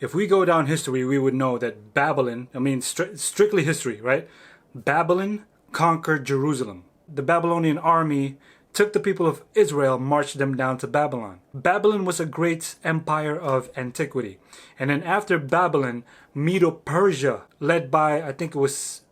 If we go down history, we would know that Babylon, strictly history, right? Babylon conquered Jerusalem. The Babylonian army took the people of Israel, marched them down to Babylon. Babylon was a great empire of antiquity. And then after Babylon, Medo-Persia, led by, I think it was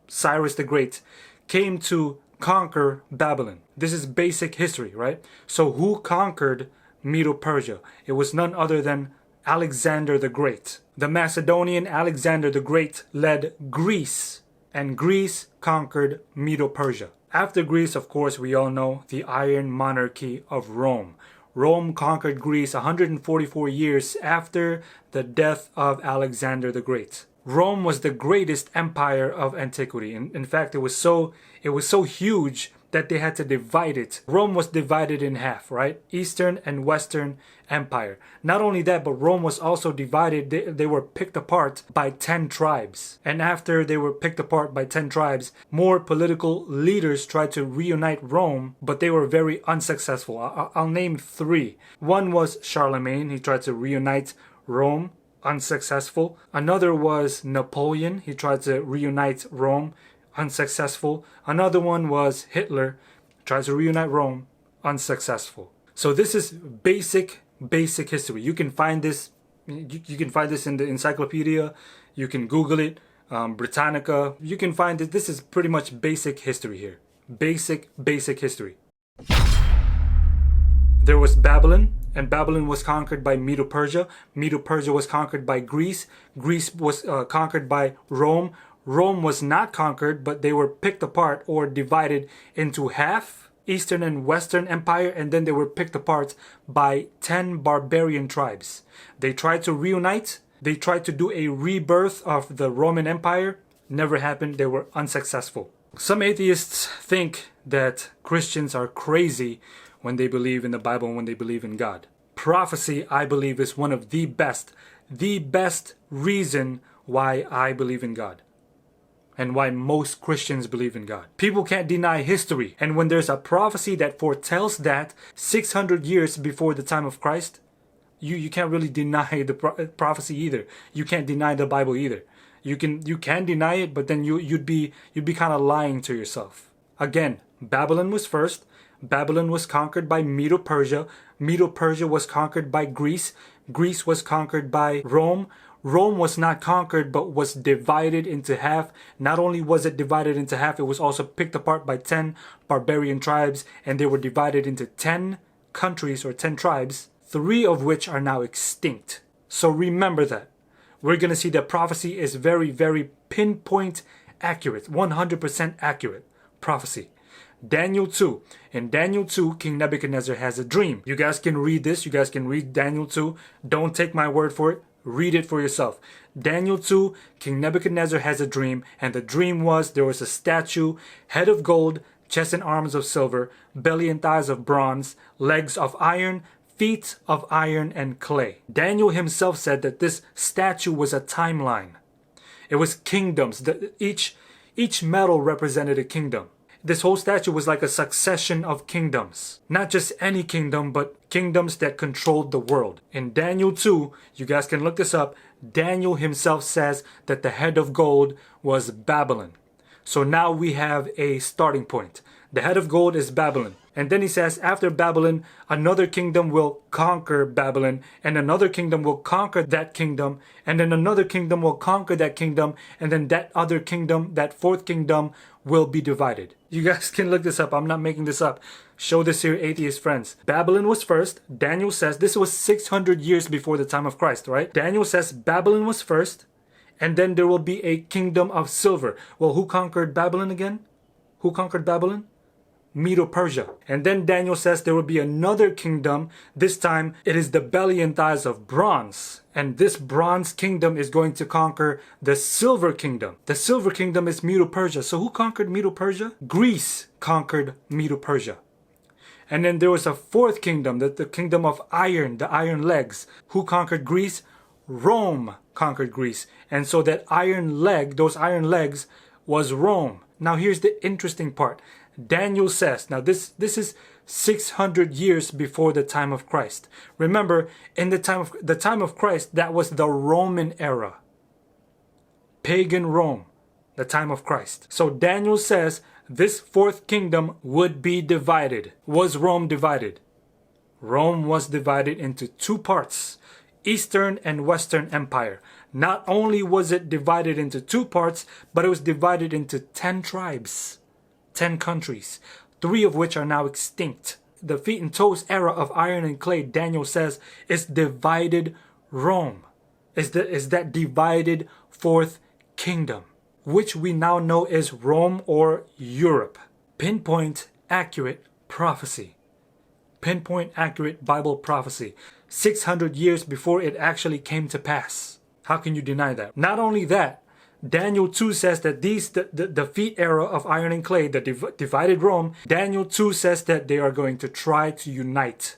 Cyrus the Great, came to conquer Babylon. This is basic history, right? So who conquered Medo-Persia? It was none other than Alexander the Great. The Macedonian Alexander the Great led Greece, and Greece conquered Medo-Persia. After Greece, of course, we all know the Iron Monarchy of Rome. Rome conquered Greece 144 years after the death of Alexander the Great. Rome was the greatest empire of antiquity. In fact, it was so huge that they had to divide it. Rome was divided in half, right? Eastern and Western Empire. Not only that, but Rome was also divided. They were picked apart by 10 tribes. And after they were picked apart by 10 tribes, more political leaders tried to reunite Rome, but they were very unsuccessful. I'll name 3. One was Charlemagne. He tried to reunite Rome. Unsuccessful. Another was Napoleon. He tried to reunite Rome. Unsuccessful. Another one was Hitler. Tries to reunite Rome. Unsuccessful. So this is basic history. You can find this. You can find this in the encyclopedia. You can Google it. Britannica. You can find it. This is pretty much basic history here. Basic history. There was Babylon, and Babylon was conquered by Medo-Persia. Medo-Persia was conquered by Greece. Greece was conquered by Rome. Rome was not conquered, but they were picked apart or divided into half, Eastern and Western Empire, and then they were picked apart by 10 barbarian tribes. They tried to reunite. They tried to do a rebirth of the Roman Empire. Never happened. They were unsuccessful. Some atheists think that Christians are crazy when they believe in the Bible and when they believe in God. Prophecy, I believe, is one of the best reason why I believe in God. And why most Christians believe in God. People can't deny history. And when there's a prophecy that foretells that 600 years before the time of Christ, you can't really deny the prophecy either. You can't deny the Bible either. You can deny it, but then you'd be kind of lying to yourself. Again, Babylon was first. Babylon was conquered by Medo-Persia. Medo-Persia was conquered by Greece. Greece was conquered by Rome. Rome was not conquered, but was divided into half. Not only was it divided into half, it was also picked apart by 10 barbarian tribes, and they were divided into 10 countries or 10 tribes, 3 of which are now extinct. So remember that. We're going to see that prophecy is very, very pinpoint accurate, 100% accurate prophecy. Daniel 2. In Daniel 2, King Nebuchadnezzar has a dream. You guys can read this. You guys can read Daniel 2. Don't take my word for it. Read it for yourself. Daniel 2, King Nebuchadnezzar has a dream, and the dream was there was a statue, head of gold, chest and arms of silver, belly and thighs of bronze, legs of iron, feet of iron and clay. Daniel himself said that this statue was a timeline. It was kingdoms. Each metal represented a kingdom. This whole statue was like a succession of kingdoms. Not just any kingdom, but kingdoms that controlled the world. In Daniel 2, you guys can look this up, Daniel himself says that the head of gold was Babylon. So now we have a starting point. The head of gold is Babylon. And then he says, after Babylon, another kingdom will conquer Babylon, and another kingdom will conquer that kingdom, and then another kingdom will conquer that kingdom, and then that other kingdom, that fourth kingdom, will be divided. You guys can look this up. I'm not making this up. Show this here, atheist friends. Babylon was first. Daniel says this was 600 years before the time of Christ, right? Daniel says Babylon was first, and then there will be a kingdom of silver. Well, who conquered Babylon again? Who conquered Babylon? Medo-Persia. And then Daniel says there will be another kingdom. This time it is the belly and thighs of bronze. And this bronze kingdom is going to conquer the silver kingdom. The silver kingdom is Medo-Persia. So who conquered Medo-Persia? Greece conquered Medo-Persia. And then there was a fourth kingdom, the kingdom of iron, the iron legs. Who conquered Greece? Rome conquered Greece. And so that iron leg, those iron legs, was Rome. Now here's the interesting part. Daniel says, now this is 600 years before the time of Christ. Remember, in the time of Christ, that was the Roman era. Pagan Rome, the time of Christ. So Daniel says this fourth kingdom would be divided. Was Rome divided? Rome was divided into two parts, Eastern and Western Empire. Not only was it divided into two parts, but it was divided into 10 tribes, 10 countries, 3 of which are now extinct. The feet and toes era of iron and clay, Daniel says, is divided Rome. Is that divided fourth kingdom, which we now know is Rome or Europe. Pinpoint accurate prophecy. Pinpoint accurate Bible prophecy. 600 years before it actually came to pass. How can you deny that? Not only that, Daniel 2 says that the feet era of iron and clay, the divided Rome, Daniel 2 says that they are going to try to unite.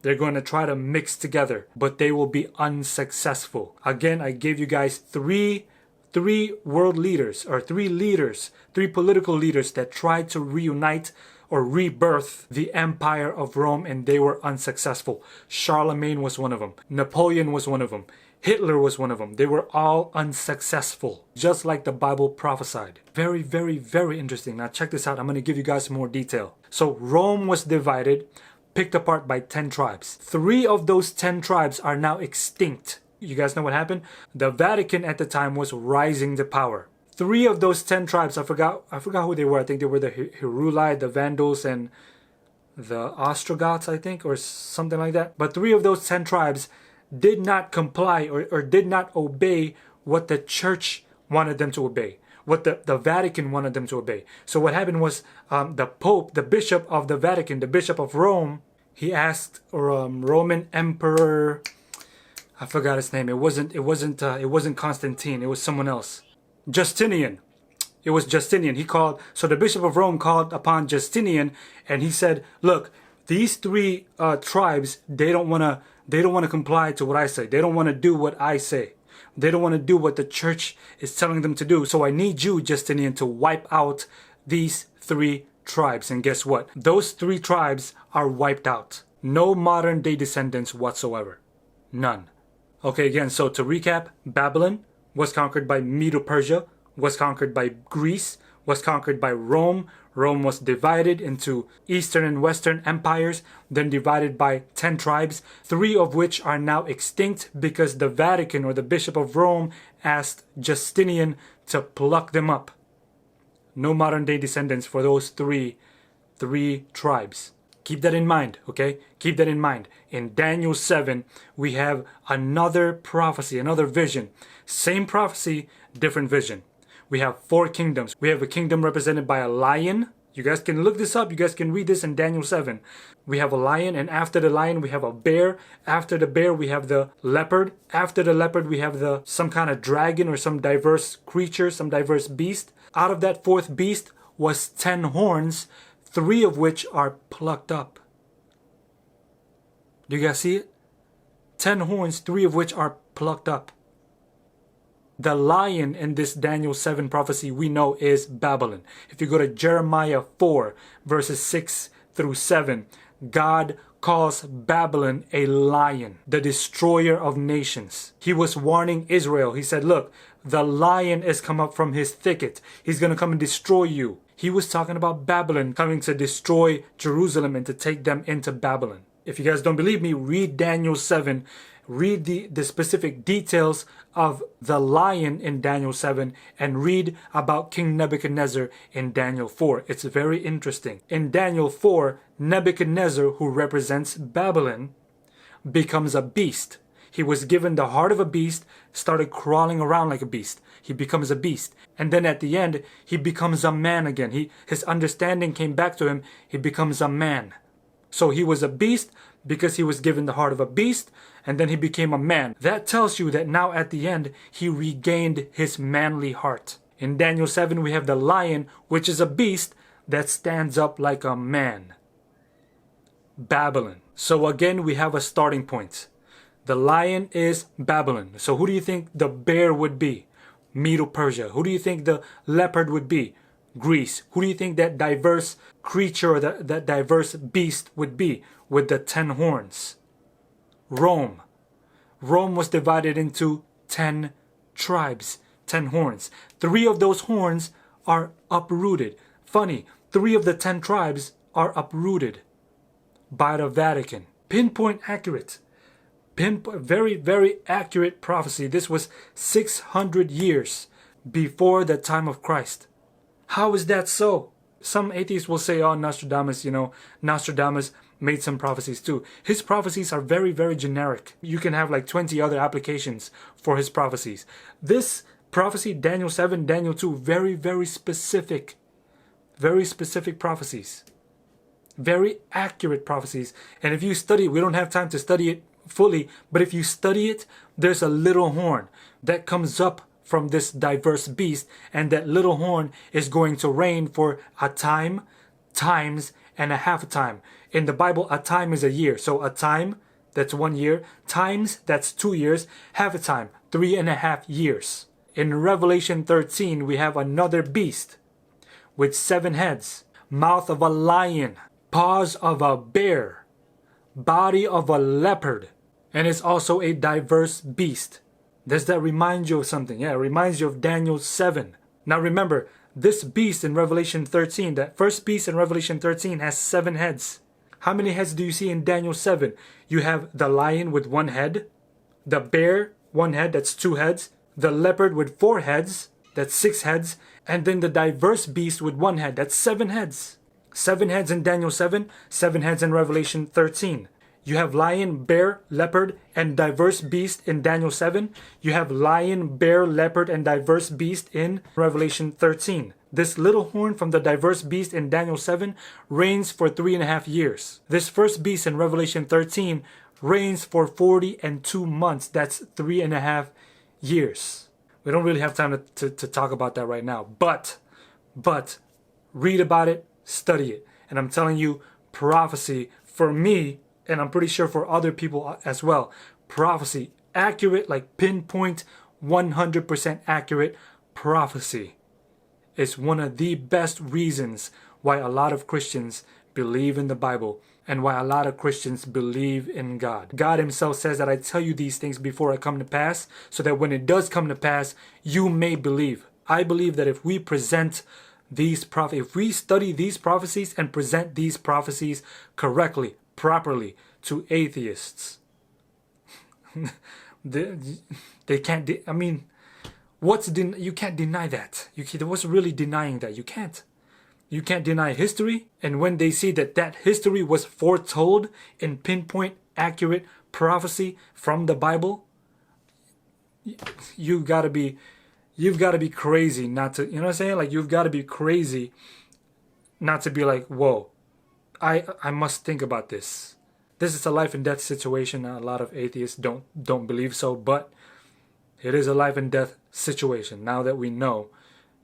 They're going to try to mix together, but they will be unsuccessful. Again, I gave you guys three world leaders, or three political leaders that tried to reunite or rebirth the Empire of Rome, and they were unsuccessful. Charlemagne was one of them. Napoleon was one of them. Hitler was one of them. They were all unsuccessful, just like the Bible prophesied. Very, very, very interesting. Now check this out. I'm going to give you guys more detail. So Rome was divided, picked apart by 10 tribes. 3 of those 10 tribes are now extinct. You guys know what happened? The Vatican at the time was rising to power. 3 of those 10 tribes, I forgot who they were. I think they were the Heruli, the Vandals, and the Ostrogoths, I think, or something like that. But 3 of those 10 tribes did not comply or did not obey what the church wanted them to obey, what the Vatican wanted them to obey. So what happened was the Pope, the Bishop of the Vatican, the Bishop of Rome, he asked Roman Emperor, I forgot his name. It wasn't Constantine. It was someone else. Justinian. It was Justinian. So the Bishop of Rome called upon Justinian, and he said, "Look, these 3 tribes, they don't want to comply to what I say. They don't want to do what I say. They don't want to do what the church is telling them to do. So I need you, Justinian, to wipe out these 3 tribes." And guess what? Those 3 tribes are wiped out. No modern day descendants whatsoever. None. Okay, again, so to recap, Babylon was conquered by Medo-Persia, was conquered by Greece, was conquered by Rome. Rome was divided into Eastern and Western empires, then divided by 10 tribes, 3 of which are now extinct because the Vatican or the Bishop of Rome asked Justinian to pluck them up. No modern day descendants for those three tribes. Keep that in mind, okay? Keep that in mind. In Daniel 7, we have another prophecy, another vision. Same prophecy, different vision. We have 4 kingdoms. We have a kingdom represented by a lion. You guys can look this up. You guys can read this in Daniel 7. We have a lion, and after the lion, we have a bear. After the bear, we have the leopard. After the leopard, we have some kind of dragon or some diverse creature, some diverse beast. Out of that 4th beast was 10 horns, 3 of which are plucked up. Do you guys see it? 10 horns, 3 of which are plucked up. The lion in this Daniel 7 prophecy we know is Babylon. If you go to Jeremiah 4 verses 6 through 7, God calls Babylon a lion, the destroyer of nations. He was warning Israel. He said, look, the lion is come up from his thicket. He's going to come and destroy you. He was talking about Babylon coming to destroy Jerusalem and to take them into Babylon. If you guys don't believe me, read Daniel 7. Read the specific details of the lion in Daniel 7 and read about King Nebuchadnezzar in Daniel 4. It's very interesting. In Daniel 4, Nebuchadnezzar, who represents Babylon, becomes a beast. He was given the heart of a beast, started crawling around like a beast. He becomes a beast. And then at the end, he becomes a man again. His understanding came back to him. He becomes a man. So he was a beast because he was given the heart of a beast, and then he became a man. That tells you that now at the end, he regained his manly heart. In Daniel 7, we have the lion, which is a beast that stands up like a man. Babylon. So again, we have a starting point. The lion is Babylon. So who do you think the bear would be? Medo-Persia. Who do you think the leopard would be? Greece. Who do you think that diverse creature or that diverse beast would be with the 10 horns? Rome. Rome was divided into 10 tribes, 10 horns. 3 of those horns are uprooted. Funny, 3 of the 10 tribes are uprooted by the Vatican. Pinpoint accurate. Very, very accurate prophecy. This was 600 years before the time of Christ. How is that so? Some atheists will say, oh, Nostradamus, Nostradamus made some prophecies too. His prophecies are very, very generic. You can have like 20 other applications for his prophecies. This prophecy, Daniel 7, Daniel 2, very, very specific. Very specific prophecies. Very accurate prophecies. And if you study, we don't have time to study it fully, but if you study it, there's a little horn that comes up from this diverse beast, and that little horn is going to reign for a time, times, and a half a time. In the Bible, a time is a year. So a time, that's 1 year. Times, that's 2 years. Half a time, 3.5 years. In Revelation 13, we have another beast with 7 heads, mouth of a lion, paws of a bear, body of a leopard, and it's also a diverse beast. Does that remind you of something? Yeah, it reminds you of Daniel 7. Now remember, this beast in Revelation 13, that first beast in Revelation 13 has 7 heads. How many heads do you see in Daniel 7? You have the lion with 1 head, the bear, 1 head, that's 2 heads, the leopard with 4 heads, that's 6 heads, and then the diverse beast with 1 head, that's 7 heads. 7 heads in Daniel 7, 7 heads in Revelation 13. You have lion, bear, leopard, and diverse beast in Daniel 7. You have lion, bear, leopard, and diverse beast in Revelation 13. This little horn from the diverse beast in Daniel 7 reigns for 3.5 years. This first beast in Revelation 13 reigns for 40 and 2 months. That's 3.5 years. We don't really have time to talk about that right now. But read about it, study it. And I'm telling you, prophecy for me, and I'm pretty sure for other people as well, prophecy, accurate, like pinpoint, 100% accurate prophecy is one of the best reasons why a lot of Christians believe in the Bible and why a lot of Christians believe in God. God himself says that I tell you these things before I come to pass, so that when it does come to pass, you may believe. I believe that if we present these if we study these prophecies and present these prophecies correctly, properly to atheists, they can't. I mean, you can't deny that. What's really denying that? You can't. You can't deny history. And when they see that that history was foretold in pinpoint, accurate prophecy from the Bible, you've got to be crazy not to. You know what I'm saying? Like, you've got to be crazy not to be like, whoa, I must think about this. This is a life and death situation. A lot of atheists don't believe so, but it is a life and death situation. Now that we know,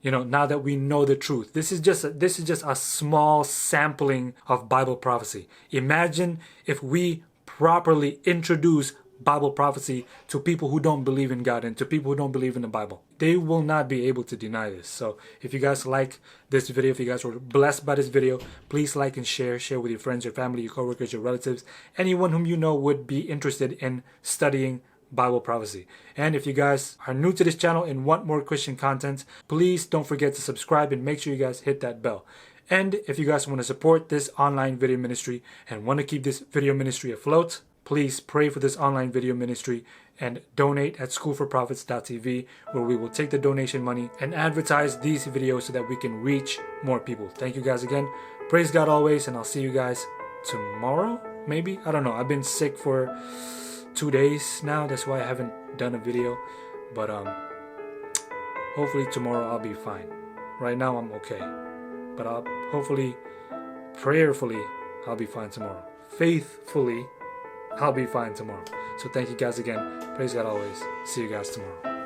now that we know the truth. This is just a small sampling of Bible prophecy. Imagine if we properly introduce Bible prophecy to people who don't believe in God and to people who don't believe in the Bible. They will not be able to deny this. So if you guys like this video, if you guys were blessed by this video, please like and share with your friends, your family, your coworkers, your relatives, anyone whom you know would be interested in studying Bible prophecy. And if you guys are new to this channel and want more Christian content, please don't forget to subscribe and make sure you guys hit that bell. And if you guys want to support this online video ministry and want to keep this video ministry afloat, please pray for this online video ministry and donate at schoolforprophets.tv, where we will take the donation money and advertise these videos so that we can reach more people. Thank you guys again. Praise God always, and I'll see you guys tomorrow, maybe? I don't know. I've been sick for 2 days now. That's why I haven't done a video. But hopefully tomorrow I'll be fine. Right now I'm okay. But hopefully, prayerfully, I'll be fine tomorrow. Faithfully, I'll be fine tomorrow. So thank you guys again. Praise God always. See you guys tomorrow.